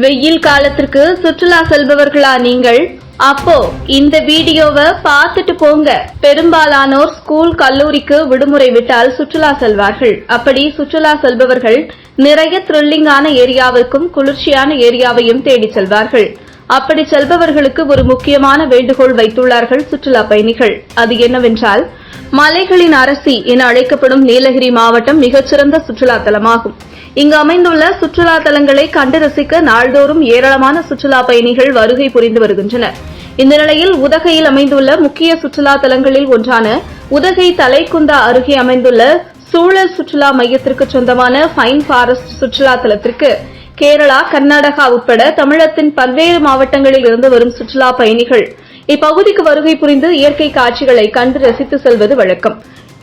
வெயில் காலத்திற்கு சுற்றுலா செல்பவர்களா நீங்கள்? அப்போ இந்த வீடியோவை பார்த்துட்டு போங்க. பெரும்பாலானோர் ஸ்கூல் கல்லூரிக்கு விடுமுறை விட்டால் சுற்றுலா செல்வார்கள். அப்படி சுற்றுலா செல்பவர்கள் நிறைய த்ரில்லிங்கான ஏரியாவுக்கும் குளிர்ச்சியான ஏரியாவையும் தேடி செல்வார்கள். அப்படி செல்பவர்களுக்கு ஒரு முக்கியமான வேண்டுகோள் வைத்துள்ளார்கள் சுற்றுலா பயணிகள். அது என்னவென்றால், மலைகளின் அரசி என அழைக்கப்படும் நீலகிரி மாவட்டம் மிகச்சிறந்த சுற்றுலா தலமாகும். இங்கு அமைந்துள்ள சுற்றுலா தலங்களை கண்டு ரசிக்க நாள்தோறும் ஏராளமான சுற்றுலா பயணிகள் வருகை புரிந்து வருகின்றனர். இந்த நிலையில் உதகையில் அமைந்துள்ள முக்கிய சுற்றுலா தலங்களில் ஒன்றான உதகை தலைக்குந்தா அருகே அமைந்துள்ள சூழல் சுற்றுலா மையத்திற்கு சொந்தமான பைன் ஃபாரஸ்ட் சுற்றுலா தலத்திற்கு கேரளா, கர்நாடகா உட்பட தமிழகத்தின் பல்வேறு மாவட்டங்களில் இருந்து வரும் சுற்றுலா பயணிகள் இப்பகுதிக்கு வருகை புரிந்து இயற்கை காட்சிகளை கண்டு ரசித்து செல்வது வழக்கம்.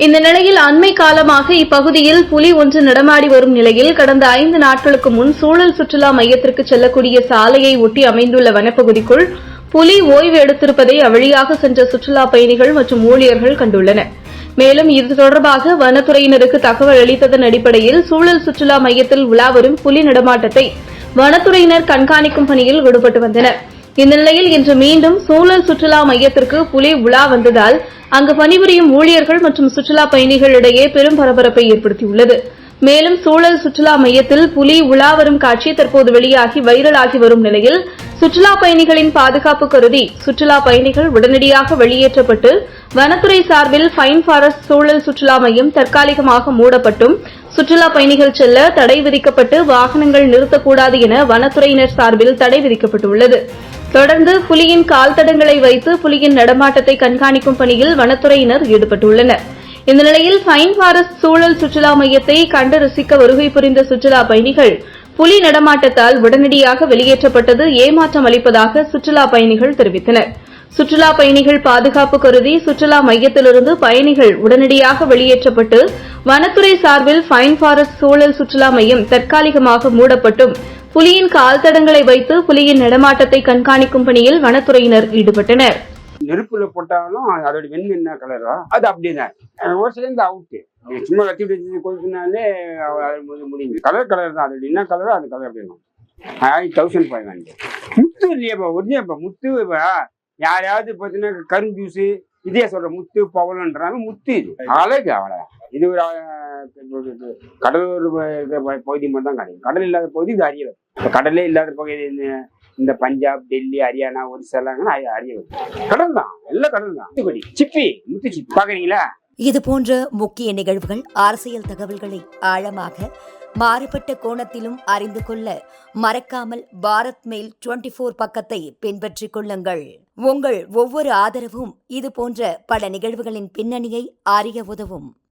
இந்த நிலையில் அண்மை காலமாக இப்பகுதியில் புலி ஒன்று நடமாடி வரும் நிலையில் கடந்த 5 நாட்களுக்கு முன் சூழல் சுற்றுலா மையத்திற்கு செல்லக்கூடிய சாலையை ஒட்டி அமைந்துள்ள வனப்பகுதிக்குள் புலி ஓய்வு எடுத்திருப்பதை அவ்வழியாக சென்ற சுற்றுலா பயணிகள் மற்றும் ஊழியர்கள் கண்டுள்ளனர். மேலும் இது தொடர்பாக வனத்துறையினருக்கு தகவல் அளித்ததன் அடிப்படையில் சூழல் சுற்றுலா மையத்தில் உலா வரும் புலி நடமாட்டத்தை வனத்துறையினர் கண்காணிக்கும் பணியில் ஈடுபட்டு வந்தனர். இந்த நிலையில் இன்று மீண்டும் சூழல் சுற்றுலா மையத்திற்கு புலி உலா வந்ததால் அங்கு பணிபுரியும் ஊழியர்கள் மற்றும் சுற்றுலா பயணிகளிடையே பெரும் பரபரப்பை ஏற்படுத்தியுள்ளது. மேலும் சூழல் சுற்றுலா மையத்தில் புலி உலா வரும் காட்சி தற்போது வெளியாகி வைரலாகி வரும் நிலையில் சுற்றுலா பயணிகளின் பாதுகாப்பு கருதி சுற்றுலா பயணிகள் உடனடியாக வெளியேற்றப்பட்டு வனத்துறை சார்பில் பைன் ஃபாரஸ்ட் சூழல் சுற்றுலா மையம் தற்காலிகமாக மூடப்பட்டும் சுற்றுலா பயணிகள் செல்ல தடை விதிக்கப்பட்டு வாகனங்கள் நிறுத்தக்கூடாது என வனத்துறையினர் சார்பில் தடை விதிக்கப்பட்டுள்ளது. தொடர்ந்து புலியின் கால் தடங்களை வைத்து புலியின் நடமாட்டத்தை கண்காணிக்கும் பணியில் வனத்துறையினர் ஈடுபட்டுள்ளனர். இந்த நிலையில் பைன் ஃபாரஸ்ட் சூழல் சுற்றுலா மையத்தை கண்டு ரசிக்க வருகை புரிந்த சுற்றுலா பயணிகள் புலி நடமாட்டத்தால் உடனடியாக வெளியேற்றப்பட்டது ஏமாற்றம் அளிப்பதாக சுற்றுலா பயணிகள் தெரிவித்தனர். சுற்றுலா பயணிகள் பாதுகாப்பு கருதி சுற்றுலா மையத்திலிருந்து பயணிகள் உடனடியாக வெளியேற்றப்பட்டு வனத்துறை சார்பில் பைன் ஃபாரஸ்ட் சூழல் சுற்றுலா மையம் தற்காலிகமாக மூடப்பட்டும் புலியின் கால் தடங்களை வைத்து புலியின் நடமாட்டத்தை கண்காணிக்கும் பணியில் வனத்துறையினர் ஈடுபட்டனர். நெருப்புல போட்டாலும் அதோட வெண் என்ன கலரோ அது அப்படிதான் ஒரு சிலருந்து அவுட்டு. சும்மா கத்தி வச்சு கொடுத்தனாலே முடிஞ்சு கலர் தான். அதோட என்ன கலரோ அது கலர் வேணும். 1500 முத்து இல்லையாப்பா ஒரிஜினப்பா முத்து. யாரையாவது பார்த்தீங்கன்னா கரும் ஜூஸு இதே சொல்ற முத்து பவளன்றாங்க. முத்து இது அழகு அவ்வளோ. இது ஒரு கடலூர் பகுதி மட்டும் தான் கிடைக்கும். கடல் இல்லாத பகுதி இது அறிய. இப்போ கடலே இல்லாத பகுதி இந்த பஞ்சாப், டெல்லி, ஹரியானா, ஒரிசாலாங்கன்னா அறிய. கடல் தான், எல்லாம் கடல் தான். சிப்பி முத்து சிப்பி பாக்குறீங்களா? இது போன்ற முக்கிய நிகழ்வுகள், அரசியல் தகவல்களை ஆழமாக மாறுபட்ட கோணத்திலும் அறிந்து கொள்ள மறக்காமல் பாரத் மெயில் 24 பக்கத்தை பின்பற்றிக் கொள்ளுங்கள். உங்கள் ஒவ்வொரு ஆதரவும் இது போன்ற பல நிகழ்வுகளின் பின்னணியை அறிய உதவும்.